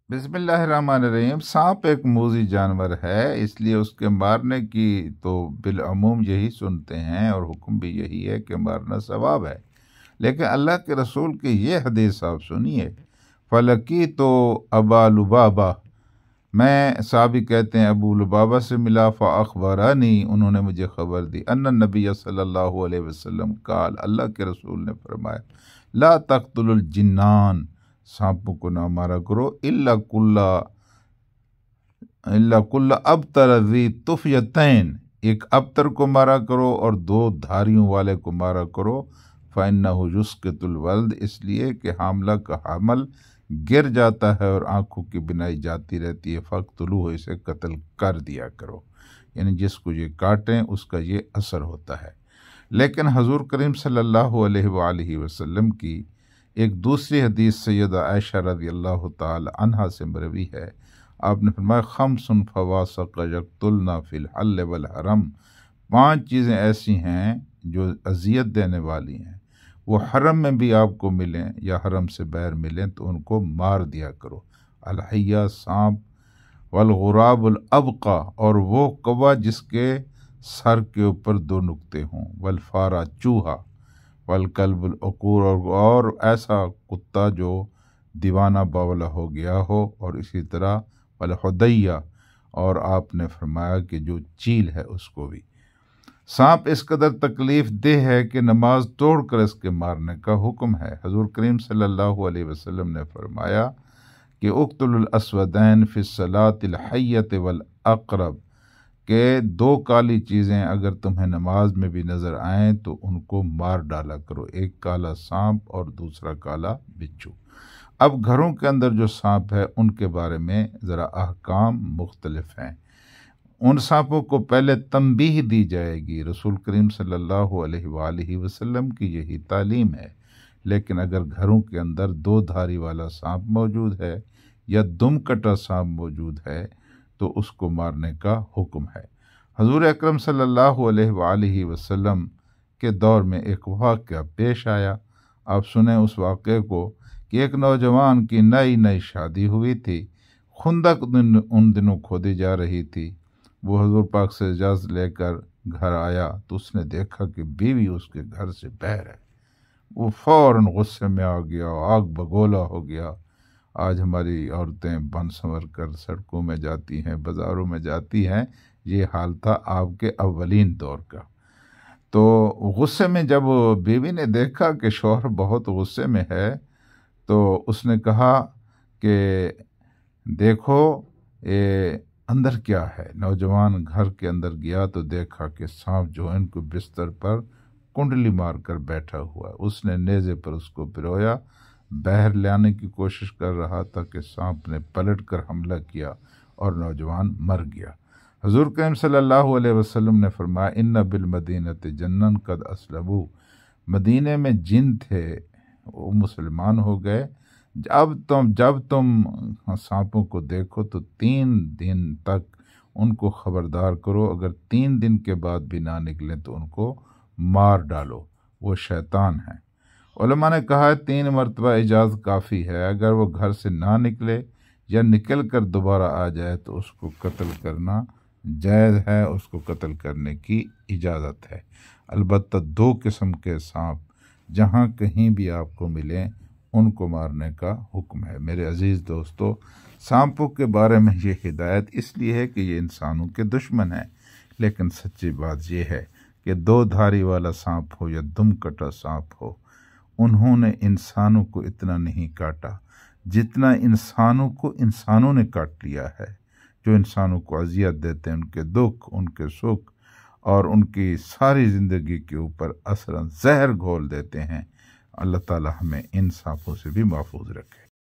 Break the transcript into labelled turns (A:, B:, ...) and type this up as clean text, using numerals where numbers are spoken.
A: بسم اللہ الرحمن الرحیم۔ سانپ ایک موذی جانور ہے، اس لیے اس کے مارنے کی تو بالعموم یہی سنتے ہیں اور حکم بھی یہی ہے کہ مارنا ثواب ہے، لیکن اللہ کے رسول کی یہ حدیث آپ سنیے۔ فلکی تو ابا لبابہ، میں صحابی کہتے ہیں ابو لبابہ سے ملا، فاخبرانی، انہوں نے مجھے خبر دی، ان النبی صلی اللہ علیہ وسلم قال، اللہ کے رسول نے فرمایا، لا تقتل الجنان، سانپوں کو نہ مارا کرو، الا کل ابتر ذی طفیتین، ایک ابتر کو مارا کرو اور دو دھاریوں والے کو مارا کرو، فإنہ یسقط الولد، اس لیے کہ حاملہ کا حمل گر جاتا ہے اور آنکھوں کی بینائی جاتی رہتی ہے، فقتلوہ، اسے قتل کر دیا کرو، یعنی جس کو یہ کاٹیں اس کا یہ اثر ہوتا ہے۔ لیکن حضور کریم صلی اللہ علیہ وآلہ وسلم کی ایک دوسری حدیث سیدہ عائشہ رضی اللہ تعالی عنہا سے مروی ہے، آپ نے فرمایا، خمس فواسق یقتلن فی الحل والحرم، 5 چیزیں ایسی ہیں جو اذیت دینے والی ہیں، وہ حرم میں بھی آپ کو ملیں یا حرم سے باہر ملیں تو ان کو مار دیا کرو، الحیہ، سانپ، والغراب الابقع، اور وہ کوا جس کے سر کے اوپر 2 نقطے ہوں، والفارا، چوہا، والکلب العقور، اور ایسا کتا جو دیوانہ باولا ہو گیا ہو، اور اسی طرح والحدیہ، اور آپ نے فرمایا کہ جو چیل ہے اس کو بھی۔ سانپ اس قدر تکلیف دہ ہے کہ نماز توڑ کر اس کے مارنے کا حکم ہے۔ حضور کریم صلی اللہ علیہ وسلم نے فرمایا کہ اقتل الاسودین فی الصلاۃ الحیۃ والاقرب، کہ 2 کالی چیزیں اگر تمہیں نماز میں بھی نظر آئیں تو ان کو مار ڈالا کرو، ایک کالا سانپ اور دوسرا کالا بچھو۔ اب گھروں کے اندر جو سانپ ہے ان کے بارے میں ذرا احکام مختلف ہیں۔ ان سانپوں کو پہلے تنبیہ دی جائے گی، رسول کریم صلی اللہ علیہ وآلہ وسلم کی یہی تعلیم ہے، لیکن اگر گھروں کے اندر 2 دھاری والا سانپ موجود ہے یا دم کٹا سانپ موجود ہے تو اس کو مارنے کا حکم ہے۔ حضور اکرم صلی اللہ علیہ وآلہ وسلم کے دور میں ایک واقعہ پیش آیا، آپ سنیں اس واقعے کو، کہ ایک نوجوان کی نئی شادی ہوئی تھی، خندق ان دنوں کھودی جا رہی تھی، وہ حضور پاک سے اجازت لے کر گھر آیا تو اس نے دیکھا کہ بیوی اس کے گھر سے باہر ہے، وہ فوراً غصے میں آ گیا، آگ بگولا ہو گیا۔ آج ہماری عورتیں بن سنور کر سڑکوں میں جاتی ہیں، بازاروں میں جاتی ہیں، یہ حال تھا آپ کے اولین دور کا۔ تو غصے میں جب بیوی نے دیکھا کہ شوہر بہت غصے میں ہے تو اس نے کہا کہ دیکھو اندر کیا ہے۔ نوجوان گھر کے اندر گیا تو دیکھا کہ سانپ جو ان کو بستر پر کنڈلی مار کر بیٹھا ہوا، اس نے نیزے پر اس کو پرویا، باہر لانے کی کوشش کر رہا تھا کہ سانپ نے پلٹ کر حملہ کیا اور نوجوان مر گیا۔ حضور کریم صلی اللہ علیہ وسلم نے فرمایا، ان بالمدینۃ جنن قد اسلموا، مدینے میں جن تھے وہ مسلمان ہو گئے۔ جب تم سانپوں کو دیکھو تو 3 دن تک ان کو خبردار کرو، اگر 3 دن کے بعد بھی نہ نکلیں تو ان کو مار ڈالو، وہ شیطان ہیں۔ علماء نے کہا ہے 3 مرتبہ اجازت کافی ہے، اگر وہ گھر سے نہ نکلے یا نکل کر دوبارہ آ جائے تو اس کو قتل کرنا جائز ہے، اس کو قتل کرنے کی اجازت ہے۔ البتہ 2 قسم کے سانپ جہاں کہیں بھی آپ کو ملیں ان کو مارنے کا حکم ہے۔ میرے عزیز دوستو، سانپوں کے بارے میں یہ ہدایت اس لیے ہے کہ یہ انسانوں کے دشمن ہیں، لیکن سچی بات یہ ہے کہ 2 دھاری والا سانپ ہو یا دم کٹا سانپ ہو، انہوں نے انسانوں کو اتنا نہیں کاٹا جتنا انسانوں کو انسانوں نے کاٹ لیا ہے۔ جو انسانوں کو اذیت دیتے ہیں، ان کے دکھ، ان کے سکھ اور ان کی ساری زندگی کے اوپر اثر زہر گھول دیتے ہیں، اللہ تعالی ہمیں ان سانپوں سے بھی محفوظ رکھے۔